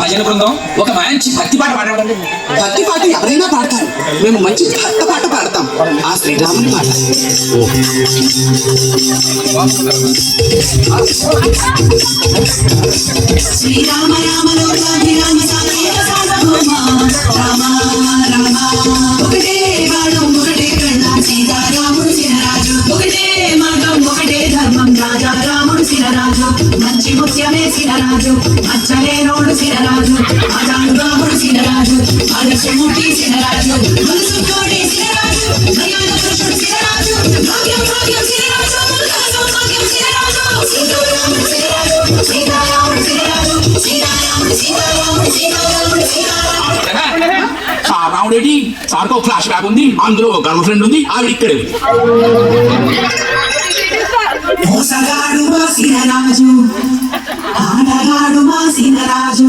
భజన బృందం ఒక మంచి భక్తి పాట పాడండి. భక్తి పాట ఎవరైనా పాడతారు, మేము మంచి భక్త పాట పాడతాం. ఆ శ్రీరాముని పాట. శ్రీరామ రామ రామ రామ రామ ఒకటే వాడు ఒకటే కళ్ళ సీతారాముడు సినరాజు ఒకటే మార్గం ఒకటే ధర్మం రాజా రాముడు సినరాజు మంచి ముత్యమే సినరాజు మచ్చలేనోడు సినరాజు ఆజాడు రాముడు సినరాజు ఆదర్శమూర్తి సినరాజు మనసు తోడే సినరాజు మర్యాద పురుషుడు సినరాజు భాగ్యం భాగ్యం సినరాజు భాగ్యం సినరాజు సీతారాముడు సినరాజు సీతారాముడు సినరాజు సీతారాముడు సీతారాముడు సీతారాముడు సీతారాముడు రాముడేటి సార్తో ఫ్లాష్ బ్యాక్ ఉంది, అందులో గర్ల్ ఫ్రెండ్ ఉంది, ఆవిడ ఇక్కడే ఉంది. మోసగాడు మా సినరాజు ఆటగాడు మా సినరాజు